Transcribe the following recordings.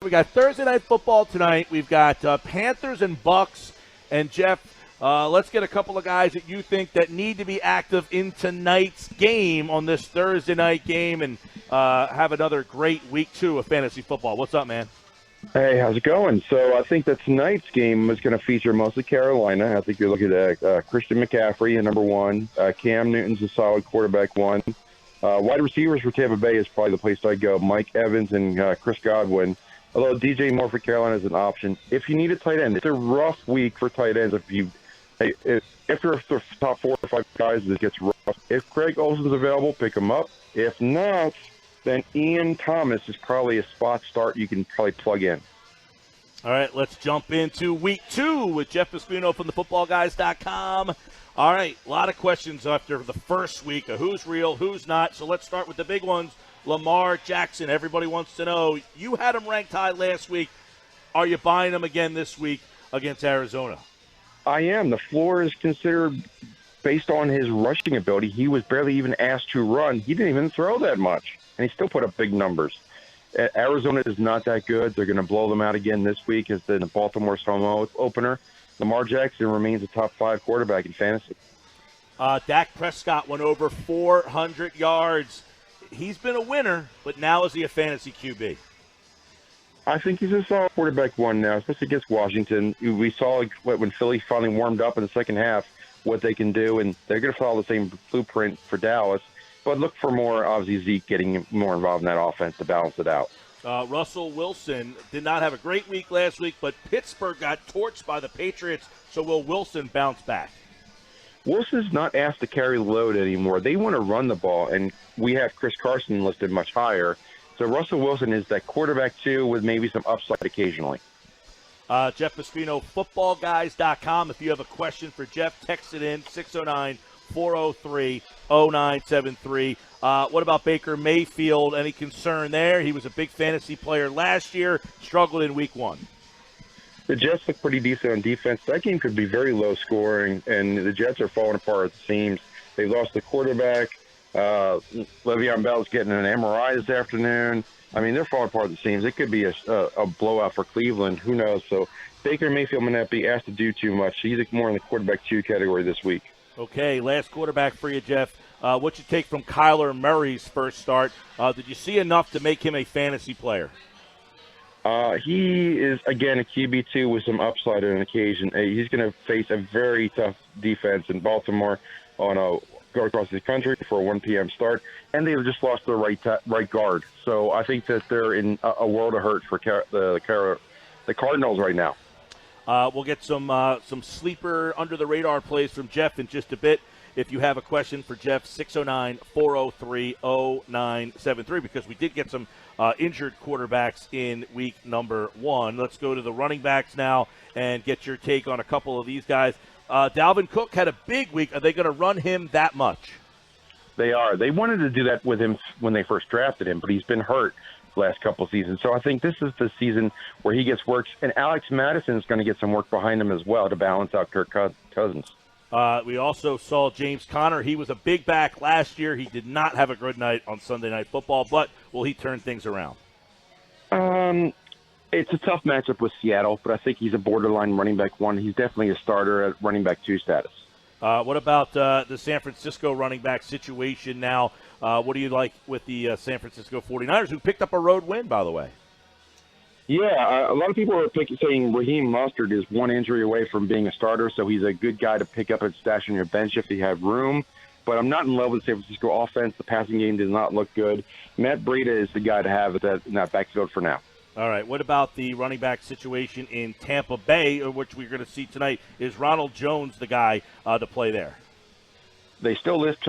we got Thursday Night Football tonight. We've got Panthers and Bucks. And, Jeff, let's get a couple of guys that you think that need to be active in tonight's game on this Thursday night game and have another great week 2 of fantasy football. What's up, man? Hey, how's it going? So I think that tonight's game is going to feature mostly Carolina. I think you're looking at Christian McCaffrey, number 1. Cam Newton's a solid quarterback 1. Wide receivers for Tampa Bay is probably the place I'd go. Mike Evans and Chris Godwin. Although DJ Moore for Carolina is an option. If you need a tight end, it's a rough week for tight ends. If you're the top 4 or 5 guys, it gets rough. If Craig Olsen's available, pick him up. If not, then Ian Thomas is probably a spot start you can probably plug in. All right, let's jump into week 2 with Jeff Pasquino from thefootballguys.com. All right, a lot of questions after the first week of who's real, who's not. So let's start with the big ones. Lamar Jackson, everybody wants to know. You had him ranked high last week. Are you buying him again this week against Arizona? I am. The floor is considered based on his rushing ability. He was barely even asked to run. He didn't even throw that much, and he still put up big numbers. Arizona is not that good. They're going to blow them out again this week as the Baltimore's home opener. Lamar Jackson remains a top 5 quarterback in fantasy. Dak Prescott went over 400 yards. He's been a winner, but now is he a fantasy QB? I think he's a solid quarterback 1 now, especially against Washington. We saw when Philly finally warmed up in the second half what they can do, and they're going to follow the same blueprint for Dallas. But look for more, obviously, Zeke getting more involved in that offense to balance it out. Russell Wilson did not have a great week last week, but Pittsburgh got torched by the Patriots, so will Wilson bounce back? Wilson's not asked to carry the load anymore. They want to run the ball, and we have Chris Carson listed much higher. So Russell Wilson is that quarterback 2 with maybe some upside occasionally. Jeff Pasquino, footballguys.com. If you have a question for Jeff, text it in, 609-403-0973. What about Baker Mayfield? Any concern there? He was a big fantasy player last year, struggled in week 1. The Jets look pretty decent on defense. That game could be very low scoring, and the Jets are falling apart at the seams. They lost the quarterback. Le'Veon Bell's getting an MRI this afternoon. I mean, they're falling apart at the seams. It could be a blowout for Cleveland. Who knows? So Baker Mayfield may not be asked to do too much. He's more in the quarterback 2 category this week. Okay, last quarterback for you, Jeff. What you take from Kyler Murray's first start? Did you see enough to make him a fantasy player? He is, again, a QB2 with some upside on occasion. He's going to face a very tough defense in Baltimore go across the country for a 1 p.m. start, and they've just lost their right guard. So I think that they're in a world of hurt for the Cardinals right now. We'll get some sleeper under-the-radar plays from Jeff in just a bit. If you have a question for Jeff, 609-403-0973, because we did get some injured quarterbacks in week number 1. Let's go to the running backs now and get your take on a couple of these guys. Dalvin Cook had a big week. Are they going to run him that much? They are. They wanted to do that with him when they first drafted him, but he's been hurt the last couple of seasons. So I think this is the season where he gets work, and Alex Madison is going to get some work behind him as well to balance out Kirk Cousins. We also saw James Conner. He was a big back last year. He did not have a good night on Sunday Night Football, but will he turn things around? It's a tough matchup with Seattle, but I think he's a borderline running back 1. He's definitely a starter at running back 2 status. What about the San Francisco running back situation now? What do you like with the San Francisco 49ers, who picked up a road win, by the way? Yeah, a lot of people are saying Raheem Mostert is 1 injury away from being a starter, so he's a good guy to pick up and stash on your bench if you have room. But I'm not in love with the San Francisco offense. The passing game does not look good. Matt Breida is the guy to have in that backfield for now. All right, what about the running back situation in Tampa Bay, which we're going to see tonight? Is Ronald Jones the guy to play there? They still list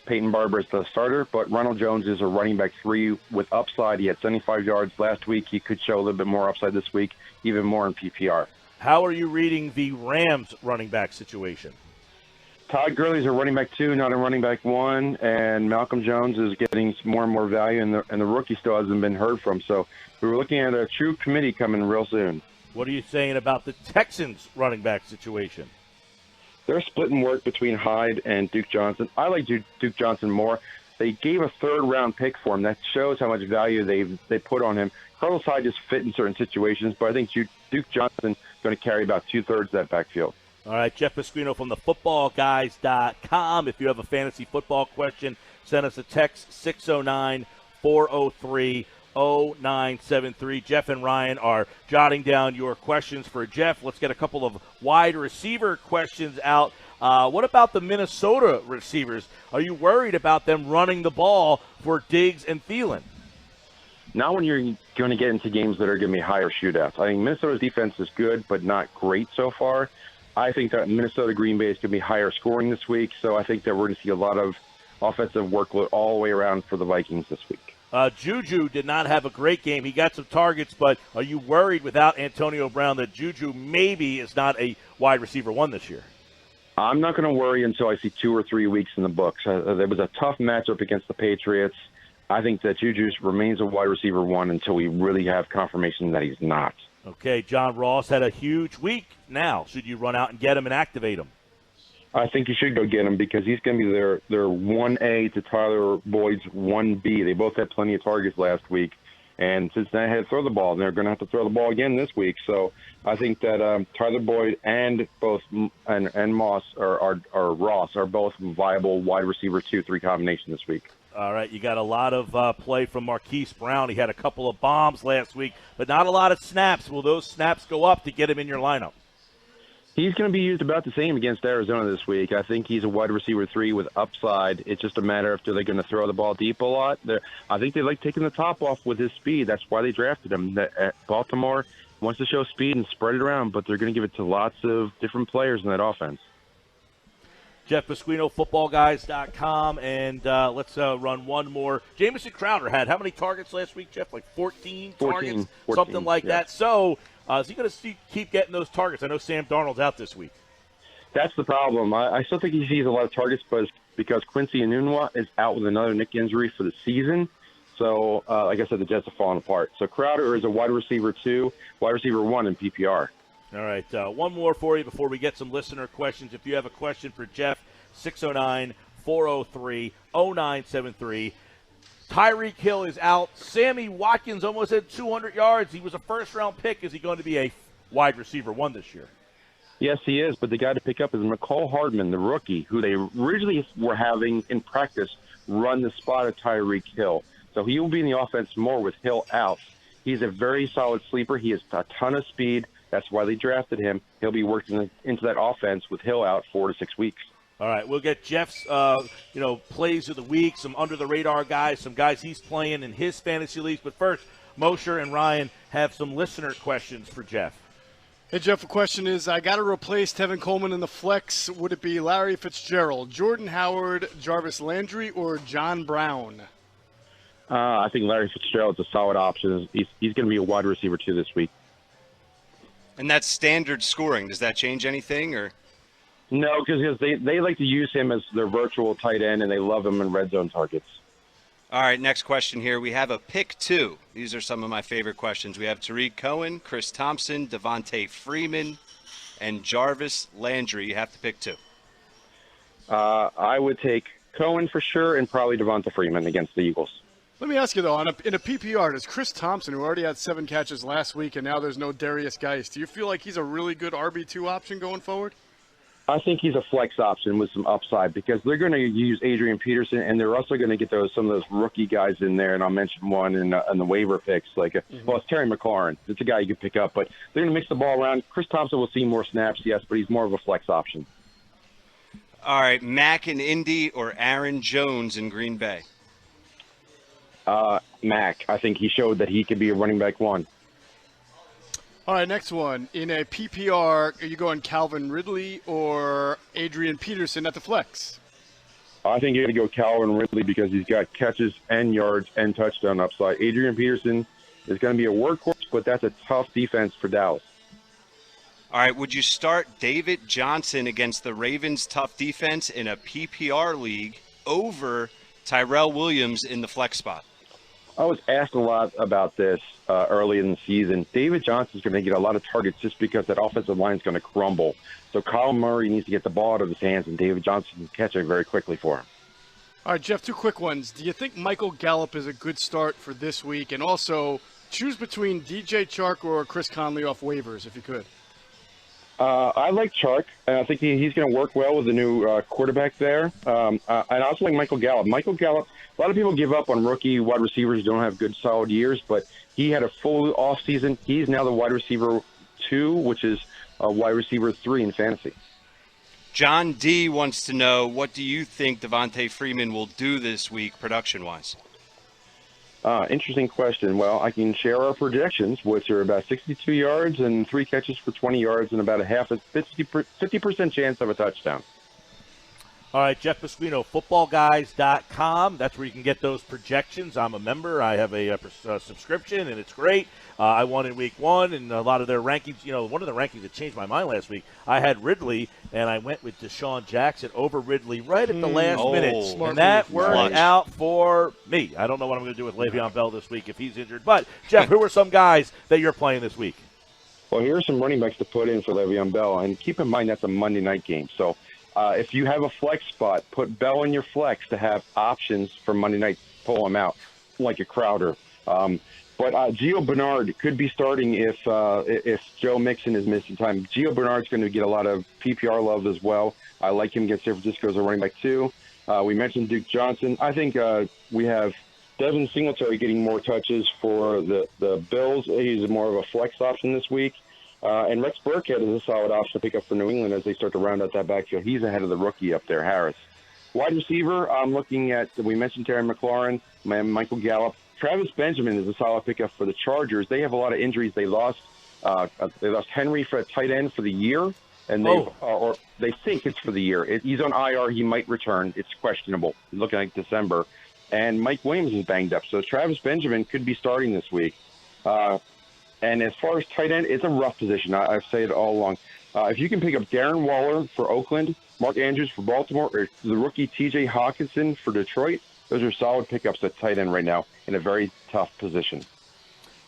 Peyton Barber as the starter, but Ronald Jones is a running back 3 with upside. He had 75 yards last week. He could show a little bit more upside this week, even more in PPR. How are you reading the Rams running back situation? Todd Gurley's a running back 2, not a running back 1, and Malcolm Jones is getting more and more value, and the rookie still hasn't been heard from. So we're looking at a true committee coming real soon. What are you saying about the Texans running back situation? They're splitting work between Hyde and Duke Johnson. I like Duke Johnson more. They gave a third-round pick for him. That shows how much value they put on him. Carlos Hyde just fit in certain situations, but I think Duke Johnson is going to carry about two-thirds of that backfield. All right, Jeff Pasquino from the footballguys.com. If you have a fantasy football question, send us a text, 609-403-0973. Jeff and Ryan are jotting down your questions for Jeff. Let's get a couple of wide receiver questions out. What about the Minnesota receivers? Are you worried about them running the ball for Diggs and Thielen? Not when you're going to get into games that are going to be higher shootouts. I think Minnesota's defense is good, but not great so far. I think that Minnesota-Green Bay is going to be higher scoring this week, so I think that we're going to see a lot of offensive workload all the way around for the Vikings this week. Juju did not have a great game. He got some targets, but are you worried without Antonio Brown that Juju maybe is not a wide receiver one this year? I'm not going to worry until I see 2 or 3 weeks in the books. There was a tough matchup against the Patriots. I think that Juju remains a wide receiver one until we really have confirmation that he's not. Okay, John Ross had a huge week now. Should you run out and get him and activate him? I think you should go get him because he's going to be their 1A to Tyler Boyd's 1B. They both had plenty of targets last week, and Cincinnati had to throw the ball, and they're going to have to throw the ball again this week. So I think that Tyler Boyd and Moss or Ross are both viable wide receiver 2-3 combination this week. All right, you got a lot of play from Marquise Brown. He had a couple of bombs last week, but not a lot of snaps. Will those snaps go up to get him in your lineup? He's going to be used about the same against Arizona this week. I think he's a wide receiver 3 with upside. It's just a matter of, are they going to throw the ball deep a lot? I think they like taking the top off with his speed. That's why they drafted him. Baltimore wants to show speed and spread it around, but they're going to give it to lots of different players in that offense. Jeff Pasquino, footballguys.com, and let's run one more. Jamison Crowder had how many targets last week, Jeff? Like 14 targets? 14, something like that. So is he going to keep getting those targets? I know Sam Darnold's out this week. That's the problem. I still think he sees a lot of targets, but it's because Quincy Enunwa is out with another neck injury for the season. So, like I said, the Jets are falling apart. So Crowder is a wide receiver 2, wide receiver 1 in PPR. All right, one more for you before we get some listener questions. If you have a question for Jeff, 609-403-0973. Tyreek Hill is out. Sammy Watkins almost had 200 yards. He was a first-round pick. Is he going to be a wide receiver 1 this year? Yes, he is, but the guy to pick up is McCole Hardman, the rookie, who they originally were having in practice run the spot of Tyreek Hill. So he will be in the offense more with Hill out. He's a very solid sleeper. He has a ton of speed. That's why they drafted him. He'll be working into that offense with Hill out 4 to 6 weeks. All right, we'll get Jeff's plays of the week, some under-the-radar guys, some guys he's playing in his fantasy leagues. But first, Mosher and Ryan have some listener questions for Jeff. Hey, Jeff, the question is, I got to replace Tevin Coleman in the flex. Would it be Larry Fitzgerald, Jordan Howard, Jarvis Landry, or John Brown? I think Larry Fitzgerald's a solid option. He's going to be a wide receiver 2 this week. And that's standard scoring. Does that change anything, or? No, because they like to use him as their virtual tight end, and they love him in red zone targets. All right, next question here. We have a pick 2. These are some of my favorite questions. We have Tariq Cohen, Chris Thompson, Devontae Freeman, and Jarvis Landry. You have to pick 2. I would take Cohen for sure and probably Devonta Freeman against the Eagles. Let me ask you, though, in a PPR, does Chris Thompson, who already had 7 catches last week and now there's no Darius Geist, do you feel like he's a really good RB2 option going forward? I think he's a flex option with some upside because they're going to use Adrian Peterson, and they're also going to get some of those rookie guys in there, and I'll mention one in the waiver picks. Well, it's Terry McLaurin. It's a guy you can pick up, but they're going to mix the ball around. Chris Thompson will see more snaps, yes, but he's more of a flex option. All right, Mack in Indy or Aaron Jones in Green Bay? Mack. I think he showed that he could be a running back 1. All right, next one. In a PPR, are you going Calvin Ridley or Adrian Peterson at the flex? I think you're going to go Calvin Ridley because he's got catches and yards and touchdown upside. Adrian Peterson is going to be a workhorse, but that's a tough defense for Dallas. All right, would you start David Johnson against the Ravens' tough defense in a PPR league over Tyrell Williams in the flex spot? I was asked a lot about this early in the season. David Johnson's going to get a lot of targets just because that offensive line is going to crumble. So Kyle Murray needs to get the ball out of his hands, and David Johnson can catch it very quickly for him. All right, Jeff, two quick ones. Do you think Michael Gallup is a good start for this week? And also, choose between DJ Chark or Chris Conley off waivers, if you could. I like Chark, and I think he's going to work well with the new quarterback there. And I also like Michael Gallup. Michael Gallup, a lot of people give up on rookie wide receivers who don't have good, solid years, but he had a full offseason. He's now the wide receiver 2, which is wide receiver 3 in fantasy. John D. wants to know, what do you think Devontae Freeman will do this week production-wise? Interesting question. Well, I can share our projections, which are about 62 yards and 3 catches for 20 yards and about a 50% chance of a touchdown. All right, Jeff Pasquino, footballguys.com. That's where you can get those projections. I'm a member. I have a subscription, and it's great. I won in week 1, and a lot of their rankings, one of the rankings that changed my mind last week, I had Ridley, and I went with Deshaun Jackson over Ridley right at the last minute. And that worked out for me. I don't know what I'm going to do with Le'Veon Bell this week if he's injured. But, Jeff, who are some guys that you're playing this week? Well, here are some running backs to put in for Le'Veon Bell, and keep in mind that's a Monday night game. So if you have a flex spot, put Bell in your flex to have options for Monday night. Pull him out like a Crowder. But Gio Bernard could be starting if Joe Mixon is missing time. Gio Bernard's going to get a lot of PPR love as well. I like him against San Francisco as a running back too. We mentioned Duke Johnson. I think we have Devin Singletary getting more touches for the Bills. He's more of a flex option this week. And Rex Burkhead is a solid option to pick up for New England as they start to round out that backfield. He's ahead of the rookie up there, Harris. Wide receiver, I'm looking at, we mentioned Terry McLaurin, Michael Gallup. Travis Benjamin is a solid pickup for the Chargers. They have a lot of injuries. They lost Henry for a tight end for the year, and they think it's for the year. He's on IR. He might return. It's questionable. Looking like December. And Mike Williams is banged up. So Travis Benjamin could be starting this week. And as far as tight end, it's a rough position. I've said it all along. If you can pick up Darren Waller for Oakland, Mark Andrews for Baltimore, or the rookie T.J. Hawkinson for Detroit, those are solid pickups at tight end right now in a very tough position.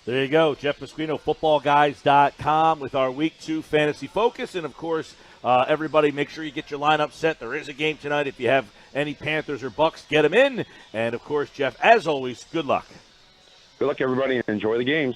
There you go. Jeff Pasquino, footballguys.com with our Week 2 Fantasy Focus. And, of course, everybody make sure you get your lineup set. There is a game tonight. If you have any Panthers or Bucks, get them in. And, of course, Jeff, as always, good luck. Good luck, everybody, and enjoy the games.